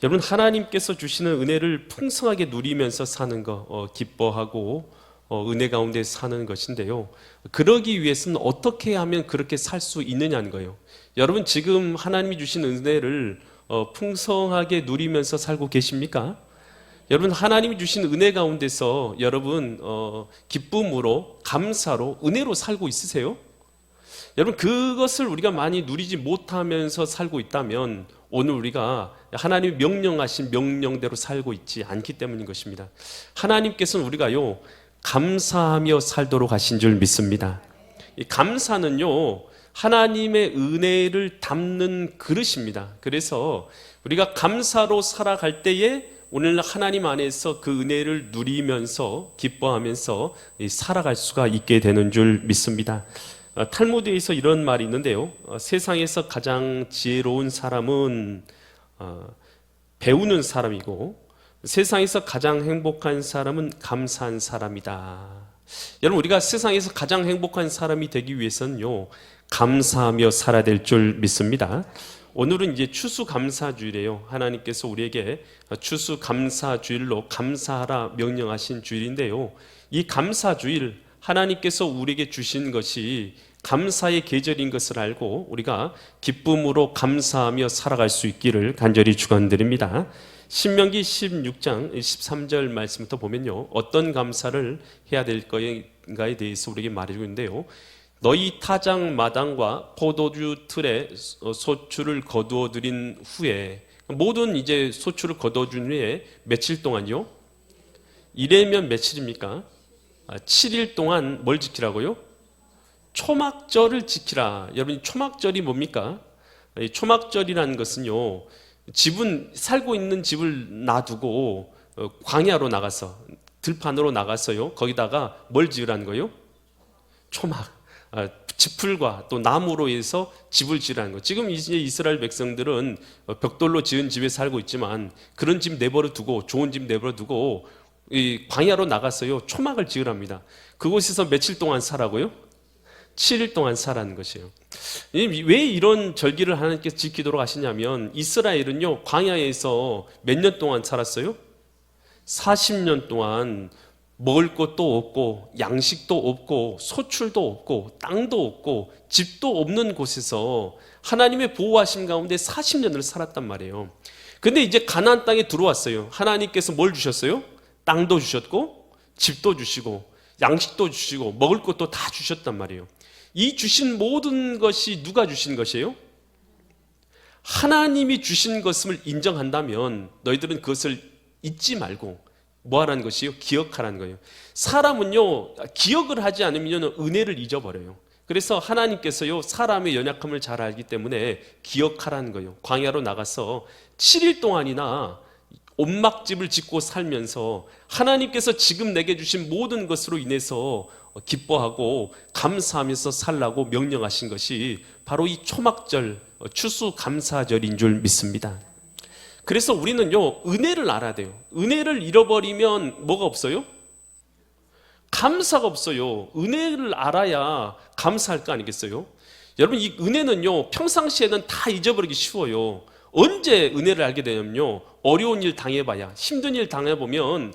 여러분, 하나님께서 주시는 은혜를 풍성하게 누리면서 사는 거 기뻐하고 은혜 가운데 사는 것인데요. 그러기 위해서는 어떻게 하면 그렇게 살 수 있느냐는 거예요. 여러분, 지금 하나님이 주신 은혜를 풍성하게 누리면서 살고 계십니까? 여러분, 하나님이 주신 은혜 가운데서 여러분 기쁨으로, 감사로, 은혜로 살고 있으세요? 여러분, 그것을 우리가 많이 누리지 못하면서 살고 있다면 오늘 우리가 하나님이 명령하신 명령대로 살고 있지 않기 때문인 것입니다. 하나님께서는 우리가요, 감사하며 살도록 하신 줄 믿습니다. 이 감사는요, 하나님의 은혜를 담는 그릇입니다. 그래서 우리가 감사로 살아갈 때에 오늘 하나님 안에서 그 은혜를 누리면서 기뻐하면서 살아갈 수가 있게 되는 줄 믿습니다. 탈무드에서 이런 말이 있는데요. 세상에서 가장 지혜로운 사람은 배우는 사람이고 세상에서 가장 행복한 사람은 감사한 사람이다. 여러분, 우리가 세상에서 가장 행복한 사람이 되기 위해서는요, 감사하며 살아야 될 줄 믿습니다. 오늘은 이제 추수감사주일이에요. 하나님께서 우리에게 추수감사주일로 감사하라 명령하신 주일인데요. 이 감사주일, 하나님께서 우리에게 주신 것이 감사의 계절인 것을 알고 우리가 기쁨으로 감사하며 살아갈 수 있기를 간절히 축원드립니다. 신명기 16장 13절 말씀부터 보면요, 어떤 감사를 해야 될 것인가에 대해서 우리에게 말해주고 있는데요. 너희 타작 마당과 포도주 틀에 소출을 거두어 드린 후에, 모든 이제 소출을 거두어 준 후에 며칠 동안요? 이래면 며칠입니까? 7일 동안 뭘 지키라고요? 초막절을 지키라. 여러분, 초막절이 뭡니까? 이 초막절이라는 것은요, 집은, 살고 있는 집을 놔두고 광야로 나가서, 들판으로 나가서요, 거기다가 뭘 지으라는 거예요? 초막, 지풀과 또 나무로 해서 집을 지으라는 거. 지금 이제 이스라엘 백성들은 벽돌로 지은 집에 살고 있지만 그런 집 내버려 두고, 좋은 집 내버려 두고 이 광야로 나가서요, 초막을 지으랍니다. 그곳에서 며칠 동안 살라고요? 7일 동안 살라는 것이에요. 왜 이런 절기를 하나님께서 지키도록 하시냐면, 이스라엘은요, 광야에서 몇 년 동안 살았어요? 40년 동안 먹을 것도 없고 양식도 없고 소출도 없고 땅도 없고 집도 없는 곳에서 하나님의 보호하심 가운데 40년을 살았단 말이에요. 근데 이제 가나안 땅에 들어왔어요. 하나님께서 뭘 주셨어요? 땅도 주셨고 집도 주시고 양식도 주시고 먹을 것도 다 주셨단 말이에요. 이 주신 모든 것이 누가 주신 것이에요? 하나님이 주신 것을 인정한다면 너희들은 그것을 잊지 말고 뭐 하라는 것이요? 기억하라는 거예요. 사람은요, 기억을 하지 않으면 은혜를 잊어버려요. 그래서 하나님께서요, 사람의 연약함을 잘 알기 때문에 기억하라는 거예요. 광야로 나가서 7일 동안이나 옴막집을 짓고 살면서 하나님께서 지금 내게 주신 모든 것으로 인해서 기뻐하고 감사하면서 살라고 명령하신 것이 바로 이 초막절, 추수감사절인 줄 믿습니다. 그래서 우리는요, 은혜를 알아야 돼요. 은혜를 잃어버리면 뭐가 없어요? 감사가 없어요. 은혜를 알아야 감사할 거 아니겠어요? 여러분, 이 은혜는요, 평상시에는 다 잊어버리기 쉬워요. 언제 은혜를 알게 되냐면요, 어려운 일 당해봐야, 힘든 일 당해보면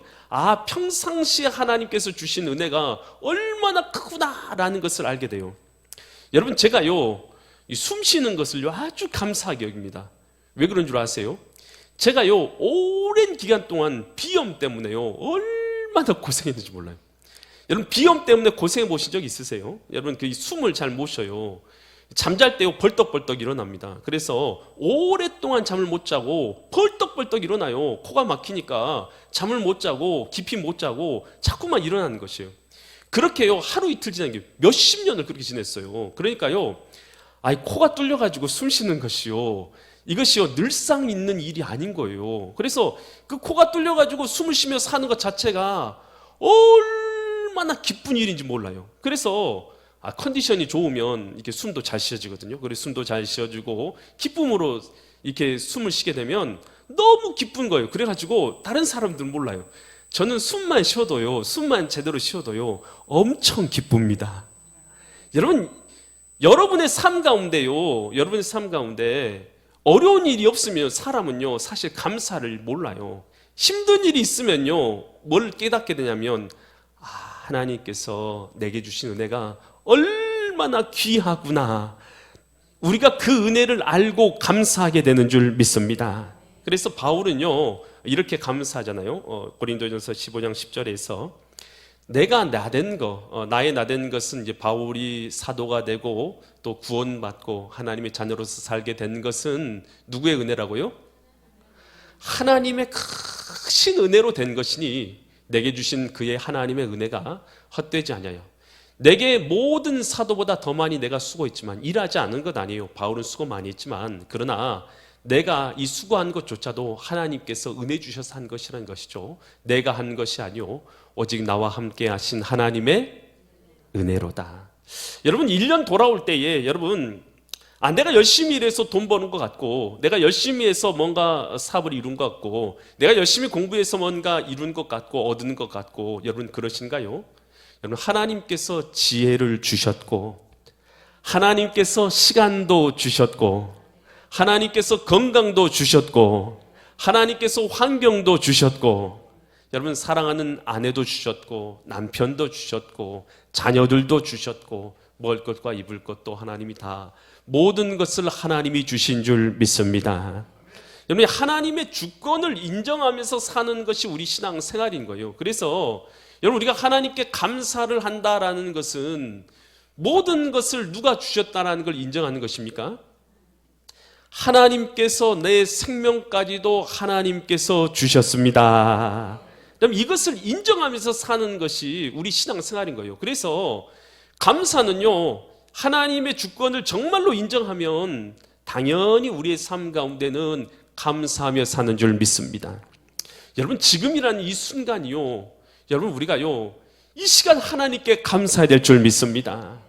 평상시에 하나님께서 주신 은혜가 얼마나 크구나라는 것을 알게 돼요. 여러분, 제가요, 숨 쉬는 것을요, 아주 감사하게 여깁니다. 왜 그런 줄 아세요? 제가요, 오랜 기간 동안 비염 때문에요, 얼마나 고생했는지 몰라요. 여러분, 비염 때문에 고생해 보신 적 있으세요? 여러분, 그 숨을 잘 못 쉬어요. 잠잘 때요, 벌떡벌떡 일어납니다. 그래서 오랫동안 잠을 못 자고 벌떡벌떡 일어나요. 코가 막히니까 잠을 못 자고 깊이 못 자고 자꾸만 일어나는 것이에요. 그렇게요, 하루 이틀 지난 게 몇십 년을 그렇게 지냈어요. 그러니까요, 코가 뚫려가지고 숨 쉬는 것이요, 이것이요, 늘상 있는 일이 아닌 거예요. 그래서 그 코가 뚫려가지고 숨을 쉬며 사는 것 자체가 얼마나 기쁜 일인지 몰라요. 그래서 컨디션이 좋으면 이렇게 숨도 잘 쉬어지거든요. 그래서 숨도 잘 쉬어지고 기쁨으로 이렇게 숨을 쉬게 되면 너무 기쁜 거예요. 그래가지고 다른 사람들은 몰라요. 저는 숨만 쉬어도요, 숨만 제대로 쉬어도요, 엄청 기쁩니다. 여러분, 여러분의 삶 가운데요, 여러분의 삶 가운데 어려운 일이 없으면 사람은요, 사실 감사를 몰라요. 힘든 일이 있으면요, 뭘 깨닫게 되냐면, 하나님께서 내게 주신 은혜가 얼마나 귀하구나. 우리가 그 은혜를 알고 감사하게 되는 줄 믿습니다. 그래서 바울은요, 이렇게 감사하잖아요. 고린도전서 15장 10절에서 내가 나된 거, 나의 나된 것은 이제 바울이 사도가 되고 또 구원받고 하나님의 자녀로서 살게 된 것은 누구의 은혜라고요? 하나님의 크신 은혜로 된 것이니 내게 주신 그의 하나님의 은혜가 헛되지 않아요. 내게 모든 사도보다 더 많이 내가 수고했지만 일하지 않은 것 아니에요. 바울은 수고 많이 했지만 그러나 내가 이 수고한 것조차도 하나님께서 은혜 주셔서 한 것이라는 것이죠. 내가 한 것이 아니요 오직 나와 함께 하신 하나님의 은혜로다. 여러분 1년 돌아올 때에 여러분 내가 열심히 일해서 돈 버는 것 같고 내가 열심히 해서 뭔가 사업을 이룬 것 같고 내가 열심히 공부해서 뭔가 이룬 것 같고 얻은 것 같고 여러분 그러신가요? 여러분 하나님께서 지혜를 주셨고 하나님께서 시간도 주셨고 하나님께서 건강도 주셨고 하나님께서 환경도 주셨고 여러분 사랑하는 아내도 주셨고 남편도 주셨고 자녀들도 주셨고 먹을 것과 입을 것도 하나님이 다 모든 것을 하나님이 주신 줄 믿습니다. 여러분 하나님의 주권을 인정하면서 사는 것이 우리 신앙생활인 거예요. 그래서 여러분 우리가 하나님께 감사를 한다라는 것은 모든 것을 누가 주셨다라는 걸 인정하는 것입니까? 하나님께서 내 생명까지도 하나님께서 주셨습니다. 그럼 이것을 인정하면서 사는 것이 우리 신앙생활인 거예요. 그래서 감사는요 하나님의 주권을 정말로 인정하면 당연히 우리의 삶 가운데는 감사하며 사는 줄 믿습니다. 여러분 지금이라는 이 순간이요 여러분 우리가요 이 시간 하나님께 감사해야 될 줄 믿습니다.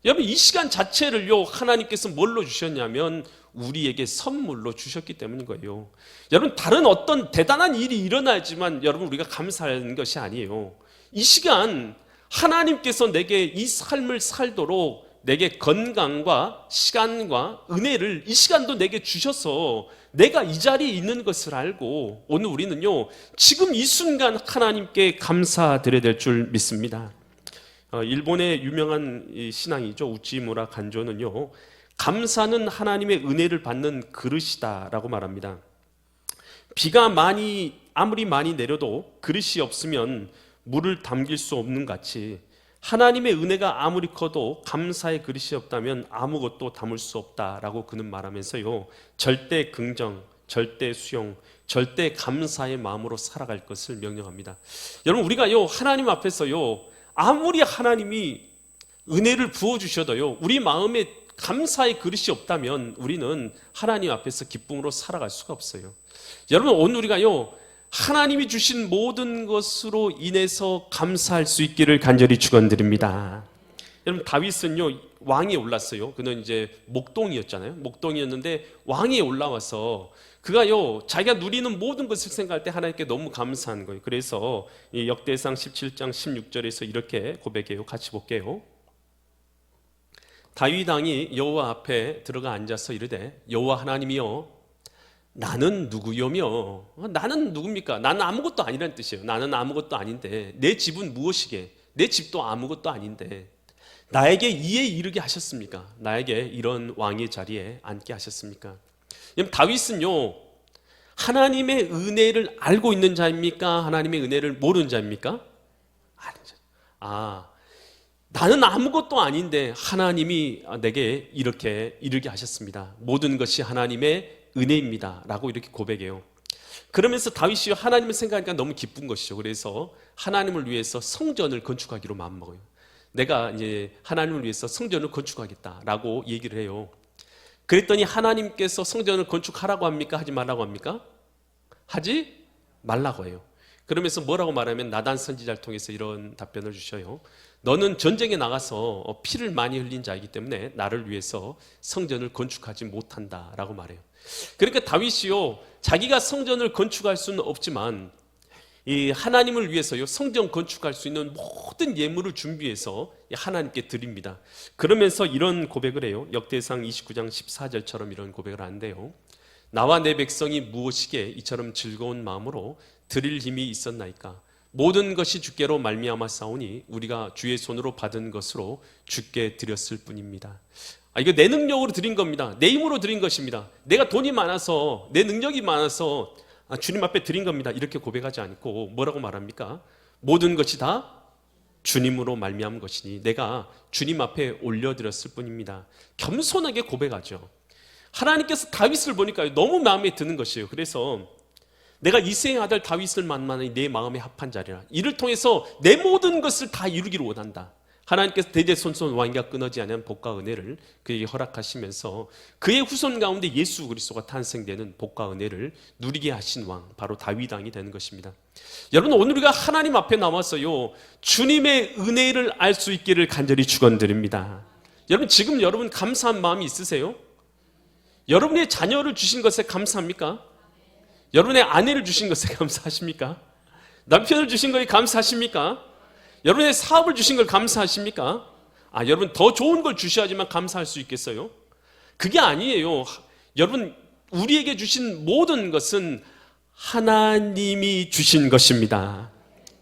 여러분 이 시간 자체를요 하나님께서 뭘로 주셨냐면 우리에게 선물로 주셨기 때문인 거예요. 여러분 다른 어떤 대단한 일이 일어나지만 여러분 우리가 감사하는 것이 아니에요. 이 시간 하나님께서 내게 이 삶을 살도록 내게 건강과 시간과 은혜를 이 시간도 내게 주셔서 내가 이 자리에 있는 것을 알고 오늘 우리는요 지금 이 순간 하나님께 감사드려야 될 줄 믿습니다. 일본의 유명한 신앙이죠 우치무라 간조는요 감사는 하나님의 은혜를 받는 그릇이다라고 말합니다. 비가 아무리 많이 내려도 그릇이 없으면 물을 담길 수 없는 같이 하나님의 은혜가 아무리 커도 감사의 그릇이 없다면 아무것도 담을 수 없다라고 그는 말하면서요 절대 긍정, 절대 수용, 절대 감사의 마음으로 살아갈 것을 명령합니다. 여러분 우리가요 하나님 앞에서요 아무리 하나님이 은혜를 부어주셔도요 우리 마음에 감사의 그릇이 없다면 우리는 하나님 앞에서 기쁨으로 살아갈 수가 없어요. 여러분 오늘 우리가요 하나님이 주신 모든 것으로 인해서 감사할 수 있기를 간절히 축원드립니다. 여러분 다윗은요 왕위에 올랐어요. 그는 이제 목동이었잖아요. 목동이었는데 왕위에 올라와서 그가요 자기가 누리는 모든 것을 생각할 때 하나님께 너무 감사한 거예요. 그래서 이 역대상 17장 16절에서 이렇게 고백해요. 같이 볼게요. 다윗 왕이 여호와 앞에 들어가 앉아서 이르되 여호와 하나님이여 나는 누구요며 나는 누굽니까? 나는 아무것도 아니라는 뜻이에요. 나는 아무것도 아닌데 내 집은 무엇이게? 내 집도 아무것도 아닌데 나에게 이에 이르게 하셨습니까? 나에게 이런 왕의 자리에 앉게 하셨습니까? 다윗은요 하나님의 은혜를 알고 있는 자입니까? 하나님의 은혜를 모르는 자입니까? 나는 아무것도 아닌데 하나님이 내게 이렇게 이르게 하셨습니다. 모든 것이 하나님의 은혜입니다 라고 이렇게 고백해요. 그러면서 다윗이 하나님을 생각하니까 너무 기쁜 것이죠. 그래서 하나님을 위해서 성전을 건축하기로 마음먹어요. 내가 이제 하나님을 위해서 성전을 건축하겠다라고 얘기를 해요. 그랬더니 하나님께서 성전을 건축하라고 합니까? 하지 말라고 합니까? 하지 말라고 해요. 그러면서 뭐라고 말하면 나단 선지자를 통해서 이런 답변을 주셔요. 너는 전쟁에 나가서 피를 많이 흘린 자이기 때문에 나를 위해서 성전을 건축하지 못한다라고 말해요. 그러니까 다윗이요 자기가 성전을 건축할 수는 없지만 이 하나님을 위해서요 성전 건축할 수 있는 모든 예물을 준비해서 하나님께 드립니다. 그러면서 이런 고백을 해요. 역대상 29장 14절처럼 이런 고백을 하는데요. 나와 내 백성이 무엇이게 이처럼 즐거운 마음으로 드릴 힘이 있었나이까. 모든 것이 주께로 말미암아 싸우니 우리가 주의 손으로 받은 것으로 주께 드렸을 뿐입니다. 이거 내 능력으로 드린 겁니다. 내 힘으로 드린 것입니다. 내가 돈이 많아서, 내 능력이 많아서 주님 앞에 드린 겁니다. 이렇게 고백하지 않고 뭐라고 말합니까? 모든 것이 다 주님으로 말미암은 것이니 내가 주님 앞에 올려드렸을 뿐입니다. 겸손하게 고백하죠. 하나님께서 다윗을 보니까 너무 마음에 드는 것이에요. 그래서 내가 이새의 아들 다윗을 만나니 내 마음에 합한 자리라. 이를 통해서 내 모든 것을 다 이루기를 원한다. 하나님께서 대대손손 왕위가 끊어지 않은 복과 은혜를 그에게 허락하시면서 그의 후손 가운데 예수 그리스도가 탄생되는 복과 은혜를 누리게 하신 왕, 바로 다윗 왕이 되는 것입니다. 여러분, 오늘 우리가 하나님 앞에 나와서요 주님의 은혜를 알 수 있기를 간절히 축원드립니다. 여러분, 지금 여러분 감사한 마음이 있으세요? 여러분의 자녀를 주신 것에 감사합니까? 여러분의 아내를 주신 것에 감사하십니까? 남편을 주신 것에 감사하십니까? 여러분의 사업을 주신 걸 감사하십니까? 여러분 더 좋은 걸 주셔야지만 감사할 수 있겠어요? 그게 아니에요. 여러분, 우리에게 주신 모든 것은 하나님이 주신 것입니다.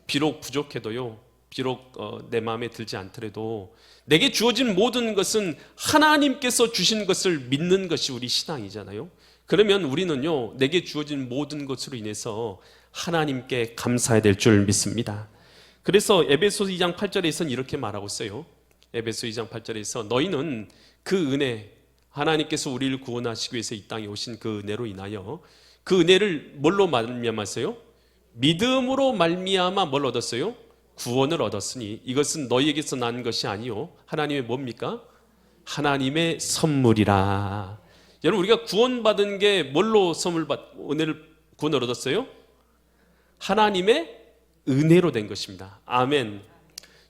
비록 부족해도요, 비록 내 마음에 들지 않더라도 내게 주어진 모든 것은 하나님께서 주신 것을 믿는 것이 우리 신앙이잖아요. 그러면 우리는요 내게 주어진 모든 것으로 인해서 하나님께 감사해야 될 줄 믿습니다. 그래서 에베소 2장 8절에서는 이렇게 말하고 있어요. 에베소 2장 8절에서 너희는 그 은혜, 하나님께서 우리를 구원하시기 위해서 이 땅에 오신 그 은혜로 인하여 그 은혜를 뭘로 말미암았어요? 믿음으로 말미암아 뭘 얻었어요? 구원을 얻었으니 이것은 너희에게서 난 것이 아니요 하나님의 뭡니까? 하나님의 선물이라. 여러분, 우리가 구원받은 게 뭘로 구원을 얻었어요? 하나님의 은혜로 된 것입니다. 아멘.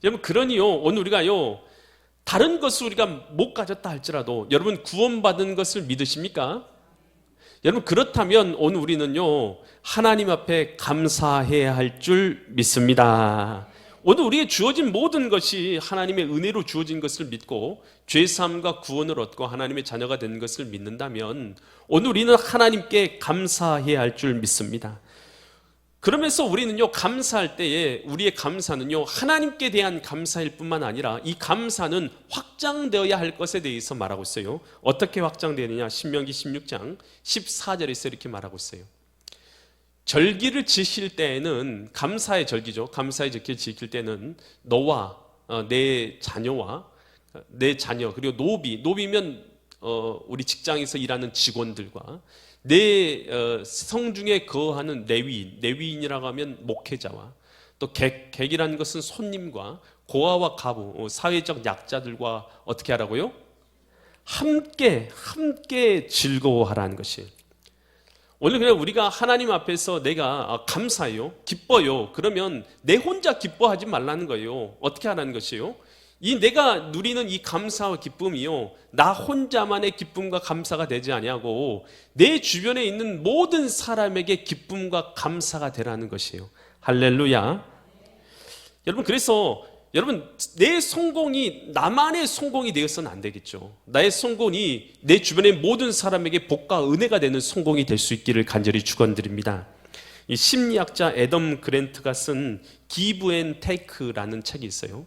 여러분, 그러니요 오늘 우리가요 다른 것을 우리가 못 가졌다 할지라도 여러분 구원받은 것을 믿으십니까? 여러분, 그렇다면 오늘 우리는요 하나님 앞에 감사해야 할 줄 믿습니다. 오늘 우리에게 주어진 모든 것이 하나님의 은혜로 주어진 것을 믿고 죄사함과 구원을 얻고 하나님의 자녀가 된 것을 믿는다면 오늘 우리는 하나님께 감사해야 할 줄 믿습니다. 그러면서 우리는요 감사할 때에 우리의 감사는요 하나님께 대한 감사일 뿐만 아니라 이 감사는 확장되어야 할 것에 대해서 말하고 있어요. 어떻게 확장되느냐? 신명기 16장 14절에서 이렇게 말하고 있어요. 절기를 지킬 때에는, 감사의 절기죠, 감사의 절기를 지킬 때는 너와 내 자녀와 내 자녀, 그리고 노비면 우리 직장에서 일하는 직원들과 내 성중에 거하는 레위인이라고 하면 목회자와 또 객이라는 것은 손님과 고아와 가부, 사회적 약자들과 어떻게 하라고요? 함께 즐거워하라는 것이에요. 오늘 그냥 우리가 하나님 앞에서 내가 감사해요, 기뻐요, 그러면 내 혼자 기뻐하지 말라는 거예요. 어떻게 하라는 것이에요? 이 내가 누리는 이 감사와 기쁨이요 나 혼자만의 기쁨과 감사가 되지 아니하고 내 주변에 있는 모든 사람에게 기쁨과 감사가 되라는 것이에요. 할렐루야. 여러분, 그래서 여러분 내 성공이 나만의 성공이 되어서는 안 되겠죠. 나의 성공이 내 주변의 모든 사람에게 복과 은혜가 되는 성공이 될 수 있기를 간절히 축원드립니다. 이 심리학자 애덤 그랜트가 쓴 Give and Take라는 책이 있어요.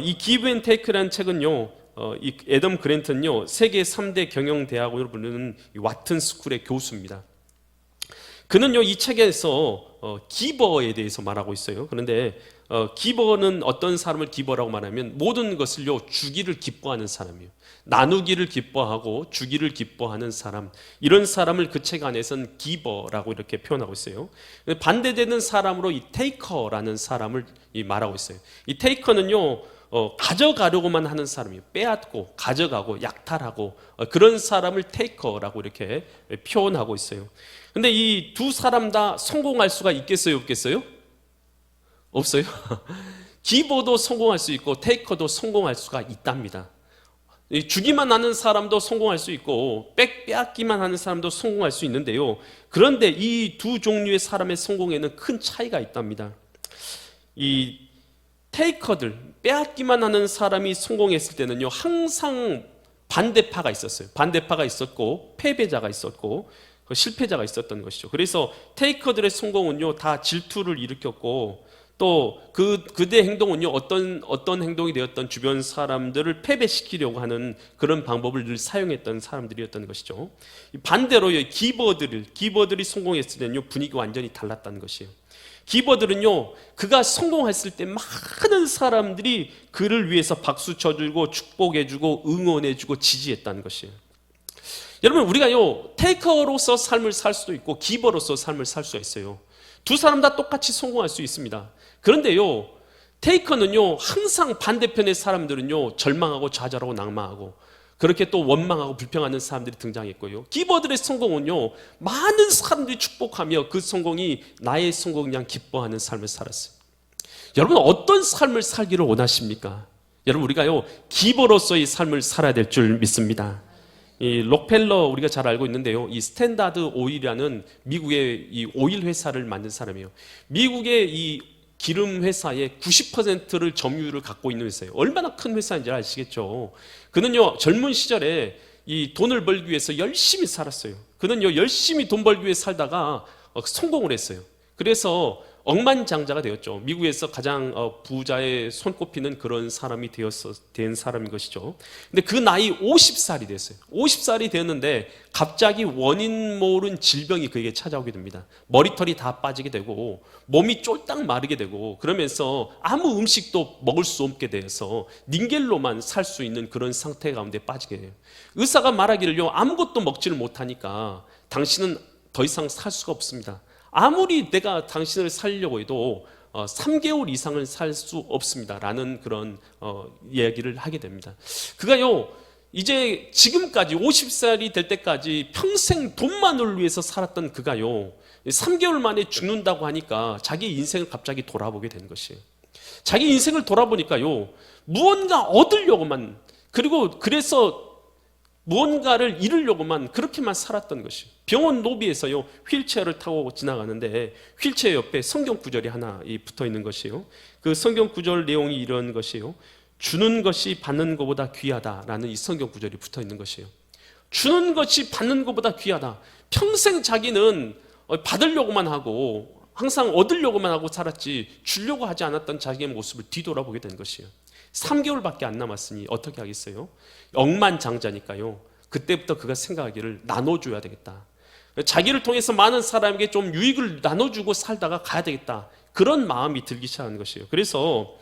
이 Give and Take라는 책은요 이 애덤 그랜트는요 세계 3대 경영대학으로 부르는 와튼 스쿨의 교수입니다. 그는요 이 책에서 기버에 대해서 말하고 있어요. 그런데 기버는 어떤 사람을 기버라고 말하면 모든 것을요 주기를 기뻐하는 사람이에요. 나누기를 기뻐하고 주기를 기뻐하는 사람, 이런 사람을 그 책 안에서는 기버라고 이렇게 표현하고 있어요. 반대되는 사람으로 이 테이커라는 사람을 말하고 있어요. 이 테이커는요 가져가려고만 하는 사람이에요. 빼앗고 가져가고 약탈하고 그런 사람을 테이커라고 이렇게 표현하고 있어요. 근데 이 두 사람 다 성공할 수가 있겠어요, 없겠어요? 없어요. 기버도 성공할 수 있고 테이커도 성공할 수가 있답니다. 주기만 하는 사람도 성공할 수 있고 빼앗기만 하는 사람도 성공할 수 있는데요, 그런데 이 두 종류의 사람의 성공에는 큰 차이가 있답니다. 이 테이커들, 빼앗기만 하는 사람이 성공했을 때는요 항상 반대파가 있었어요. 반대파가 있었고 패배자가 있었고 실패자가 있었던 것이죠. 그래서 테이커들의 성공은요 다 질투를 일으켰고 또 그들의 행동은요 어떤 행동이 되었던 주변 사람들을 패배시키려고 하는 그런 방법을 늘 사용했던 사람들이었던 것이죠. 반대로 기버들이 성공했을 때는요 분위기가 완전히 달랐다는 것이에요. 기버들은요 그가 성공했을 때 많은 사람들이 그를 위해서 박수 쳐주고 축복해주고 응원해주고 지지했다는 것이에요. 여러분 우리가요 테이커로서 삶을 살 수도 있고 기버로서 삶을 살 수가 있어요. 두 사람 다 똑같이 성공할 수 있습니다. 그런데요 테이커는요 항상 반대편의 사람들은요 절망하고 좌절하고 낭망하고 그렇게 또 원망하고 불평하는 사람들이 등장했고요, 기버들의 성공은요 많은 사람들이 축복하며 그 성공이 나의 성공이랑 기뻐하는 삶을 살았어요. 여러분 어떤 삶을 살기를 원하십니까? 여러분 우리가요 기버로서의 삶을 살아야 될 줄 믿습니다. 이 록펠러 우리가 잘 알고 있는데요, 이 스탠다드 오일이라는 미국의 이 오일 회사를 만든 사람이에요. 미국의 이 기름 회사의 90%를 점유율을 갖고 있는 회사예요. 얼마나 큰 회사인지 아시겠죠? 그는요 젊은 시절에 이 돈을 벌기 위해서 열심히 살았어요. 그는요 열심히 돈 벌기 위해 살다가 성공을 했어요. 그래서 억만장자가 되었죠. 미국에서 가장 부자의 손꼽히는 그런 사람이 된 사람인 것이죠. 근데 그 나이 50살이 됐어요. 50살이 되었는데 갑자기 원인 모른 질병이 그에게 찾아오게 됩니다. 머리털이 다 빠지게 되고 몸이 쫄딱 마르게 되고 그러면서 아무 음식도 먹을 수 없게 돼서 닌겔로만 살 수 있는 그런 상태 가운데 빠지게 돼요. 의사가 말하기를요 아무것도 먹지를 못하니까 당신은 더 이상 살 수가 없습니다. 아무리 내가 당신을 살려고 해도 3개월 이상은 살 수 없습니다 라는 그런 이야기를 하게 됩니다. 그가요 이제 지금까지 50살이 될 때까지 평생 돈만을 위해서 살았던 그가요 3개월 만에 죽는다고 하니까 자기 인생을 갑자기 돌아보게 된 것이에요. 자기 인생을 돌아보니까요 무언가 얻으려고만 그래서 무언가를 이루려고만 그렇게만 살았던 것이에요. 병원 로비에서요 휠체어를 타고 지나가는데 휠체어 옆에 성경 구절이 하나 붙어 있는 것이에요. 그 성경 구절 내용이 이런 것이에요. 주는 것이 받는 것보다 귀하다라는 이 성경 구절이 붙어 있는 것이에요. 주는 것이 받는 것보다 귀하다. 평생 자기는 받으려고만 하고 항상 얻으려고만 하고 살았지 주려고 하지 않았던 자기의 모습을 뒤돌아보게 된 것이에요. 3개월밖에 안 남았으니 어떻게 하겠어요? 억만장자니까요. 그때부터 그가 생각하기를 나눠줘야 되겠다. 자기를 통해서 많은 사람에게 좀 유익을 나눠주고 살다가 가야 되겠다. 그런 마음이 들기 시작한 것이에요. 그래서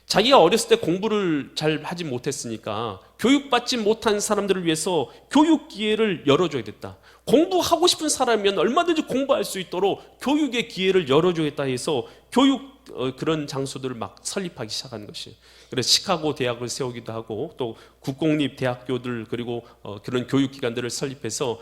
자기가 어렸을 때 공부를 잘 하지 못했으니까 교육받지 못한 사람들을 위해서 교육 기회를 열어줘야 됐다. 공부하고 싶은 사람이면 얼마든지 공부할 수 있도록 교육의 기회를 열어주겠다 해서 교육 그런 장소들을 막 설립하기 시작한 것이에요. 그래서 시카고 대학을 세우기도 하고 또 국공립 대학교들 그리고 그런 교육기관들을 설립해서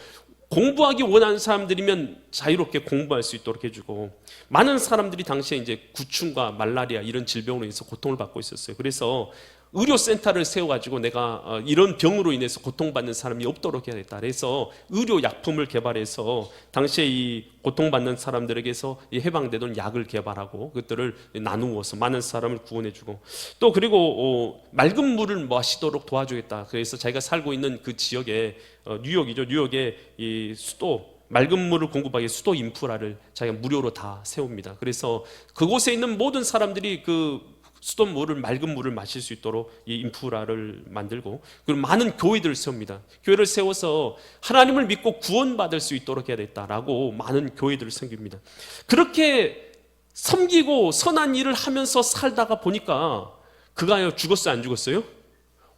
공부하기 원하는 사람들이면 자유롭게 공부할 수 있도록 해주고, 많은 사람들이 당시에 이제 구충과 말라리아 이런 질병으로 인해서 고통을 받고 있었어요. 그래서 의료센터를 세워가지고 내가 이런 병으로 인해서 고통받는 사람이 없도록 해야겠다. 그래서 의료약품을 개발해서 당시에 이 고통받는 사람들에게서 해방되던 약을 개발하고 그것들을 나누어서 많은 사람을 구원해주고, 또 그리고 맑은 물을 마시도록 도와주겠다. 그래서 자기가 살고 있는 그 지역에 뉴욕이죠. 뉴욕의 이 수도 맑은 물을 공급하기 위해 수도 인프라를 자기가 무료로 다 세웁니다. 그래서 그곳에 있는 모든 사람들이 그 수돗물을 맑은 물을 마실 수 있도록 이 인프라를 만들고, 그리고 많은 교회들을 세웁니다. 교회를 세워서 하나님을 믿고 구원받을 수 있도록 해야 되겠다라고 많은 교회들을 섬깁니다. 그렇게 섬기고 선한 일을 하면서 살다가 보니까 그가 죽었어요, 안 죽었어요?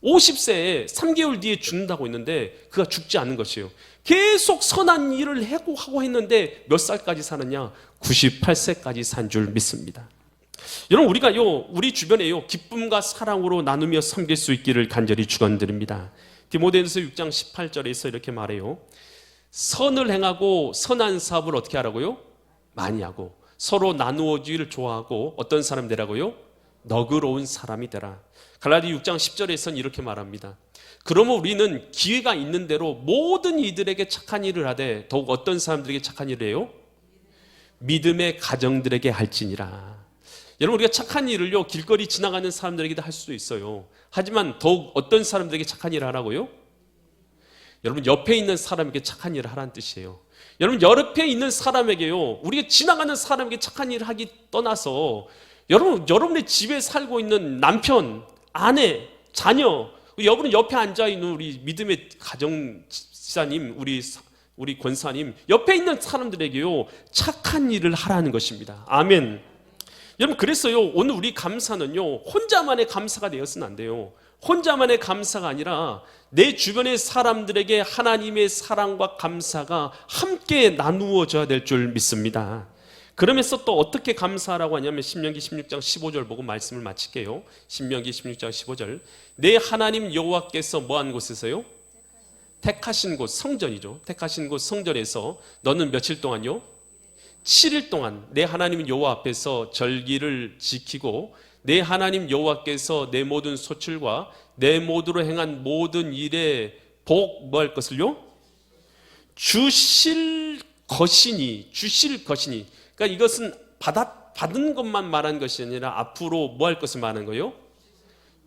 50세에 3개월 뒤에 죽는다고 했는데 그가 죽지 않은 것이에요. 계속 선한 일을 하고 했는데 몇 살까지 살았냐? 98세까지 산 줄 믿습니다. 여러분, 우리가요, 우리 주변에요, 기쁨과 사랑으로 나누며 섬길 수 있기를 간절히 축원드립니다. 디모데전서 6장 18절에서 이렇게 말해요. 선을 행하고 선한 사업을 어떻게 하라고요? 많이 하고 서로 나누어주기를 좋아하고 어떤 사람 되라고요? 너그러운 사람이 되라. 갈라디 6장 10절에서는 이렇게 말합니다. 그러면 우리는 기회가 있는 대로 모든 이들에게 착한 일을 하되 더욱 어떤 사람들에게 착한 일을 해요? 믿음의 가정들에게 할지니라. 여러분, 우리가 착한 일을요, 길거리 지나가는 사람들에게도 할 수도 있어요. 하지만 더욱 어떤 사람들에게 착한 일을 하라고요? 여러분, 옆에 있는 사람에게 착한 일을 하라는 뜻이에요. 여러분 옆에 있는 사람에게요, 우리가 지나가는 사람에게 착한 일을 하기 떠나서 여러분의 집에 살고 있는 남편, 아내, 자녀, 여러분 옆에 앉아있는 우리 믿음의 가정지사님, 우리 권사님, 옆에 있는 사람들에게요 착한 일을 하라는 것입니다. 아멘. 여러분 그랬어요. 오늘 우리 감사는요 혼자만의 감사가 되어서는 안 돼요. 혼자만의 감사가 아니라 내 주변의 사람들에게 하나님의 사랑과 감사가 함께 나누어져야 될 줄 믿습니다. 그러면서 또 어떻게 감사하라고 하냐면 신명기 16장 15절 보고 말씀을 마칠게요. 신명기 16장 15절, 내 하나님 여호와께서 뭐한 곳에서요? 택하신 곳, 성전이죠. 택하신 곳 성전에서 너는 며칠 동안요? 7일 동안 내 하나님 여호와 앞에서 절기를 지키고 내 하나님 여호와께서 내 모든 소출과 내 모두로 행한 모든 일에 복 뭐 할 것을요? 주실 것이니. 그러니까 이것은 받은 것만 말한 것이 아니라 앞으로 뭐 할 것을 말하는 거예요?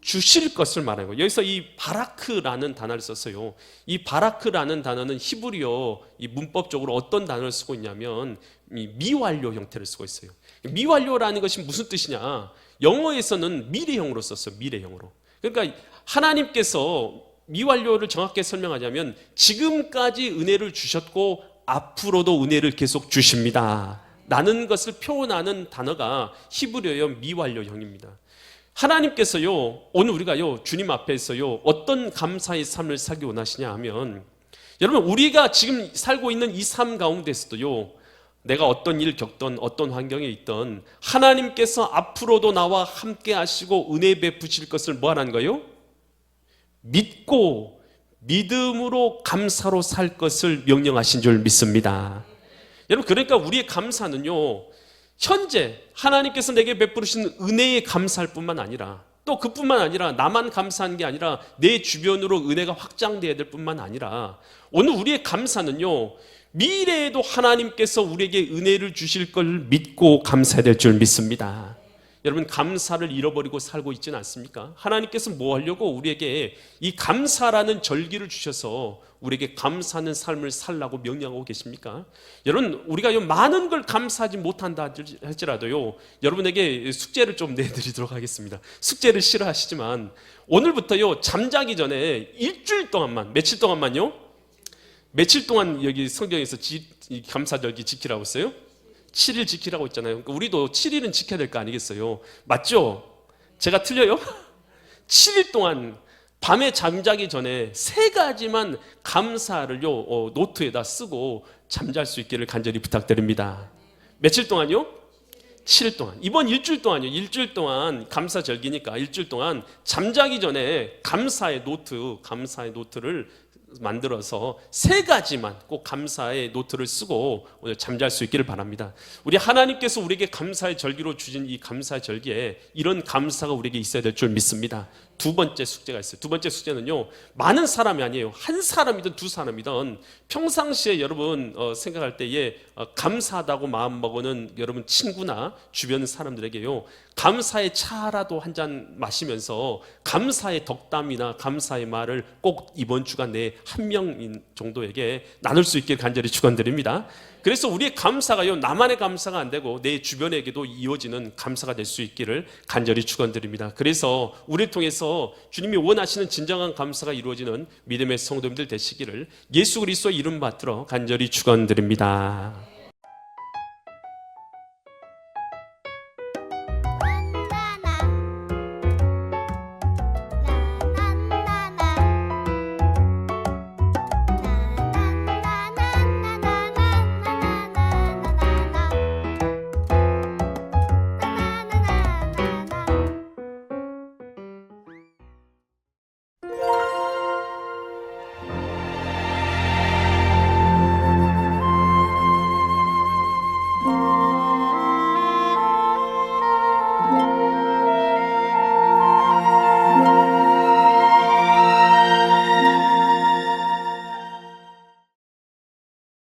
주실 것을 말하는 거예요. 여기서 이 바라크라는 단어를 썼어요. 이 바라크라는 단어는 히브리어 이 문법적으로 어떤 단어를 쓰고 있냐면 미완료 형태를 쓰고 있어요. 미완료라는 것이 무슨 뜻이냐? 영어에서는 미래형으로 썼어요. 미래형으로. 그러니까 하나님께서 미완료를 정확하게 설명하자면 지금까지 은혜를 주셨고 앞으로도 은혜를 계속 주십니다 라는 것을 표현하는 단어가 히브리어의 미완료형입니다. 하나님께서요 오늘 우리가요 주님 앞에서요 어떤 감사의 삶을 살기 원하시냐 하면, 여러분 우리가 지금 살고 있는 이 삶 가운데서도요 내가 어떤 일을 겪던 어떤 환경에 있던 하나님께서 앞으로도 나와 함께 하시고 은혜 베푸실 것을 뭐 하라는 거예요? 믿고 믿음으로 감사로 살 것을 명령하신 줄 믿습니다. 여러분 그러니까 우리의 감사는요 현재 하나님께서 내게 베푸신 은혜에 감사할 뿐만 아니라, 또 그뿐만 아니라 나만 감사한 게 아니라 내 주변으로 은혜가 확장되어야 될 뿐만 아니라, 오늘 우리의 감사는요 미래에도 하나님께서 우리에게 은혜를 주실 걸 믿고 감사해야 될 줄 믿습니다. 여러분 감사를 잃어버리고 살고 있지는 않습니까? 하나님께서 뭐 하려고 우리에게 이 감사라는 절기를 주셔서 우리에게 감사하는 삶을 살라고 명령하고 계십니까? 여러분 우리가 많은 걸 감사하지 못한다 할지라도요 여러분에게 숙제를 좀 내드리도록 하겠습니다. 숙제를 싫어하시지만 오늘부터요 잠자기 전에 일주일 동안만, 며칠 동안만요? 며칠 동안 여기 성경에서 감사절기 지키라고 했어요? 7일 지키라고 했잖아요. 그러니까 우리도 7일은 지켜야 될 거 아니겠어요? 맞죠? 제가 틀려요? 7일 동안 밤에 잠자기 전에 3가지만 감사를요 노트에다 쓰고 잠잘 수 있기를 간절히 부탁드립니다. 며칠 동안요? 7일 동안. 이번 일주일 동안요. 일주일 동안 감사절기니까 일주일 동안 잠자기 전에 감사의 노트를 만들어서 3가지만 꼭 감사의 노트를 쓰고 오늘 잠잘 수 있기를 바랍니다. 우리 하나님께서 우리에게 감사의 절기로 주신 이 감사의 절기에 이런 감사가 우리에게 있어야 될 줄 믿습니다. 두 번째 숙제가 있어요. 두 번째 숙제는요 많은 사람이 아니에요. 한 사람이든 두 사람이든 평상시에 여러분 생각할 때에 감사하다고 마음먹는 여러분 친구나 주변 사람들에게요 감사의 차라도 한 잔 마시면서 감사의 덕담이나 감사의 말을 꼭 이번 주간 내에 한 명 정도에게 나눌 수 있게 간절히 축원드립니다. 그래서 우리의 감사가요 나만의 감사가 안 되고 내 주변에게도 이어지는 감사가 될 수 있기를 간절히 축원드립니다. 그래서 우리를 통해서 주님이 원하시는 진정한 감사가 이루어지는 믿음의 성도님들 되시기를 예수 그리스도의 이름 받들어 간절히 축원드립니다.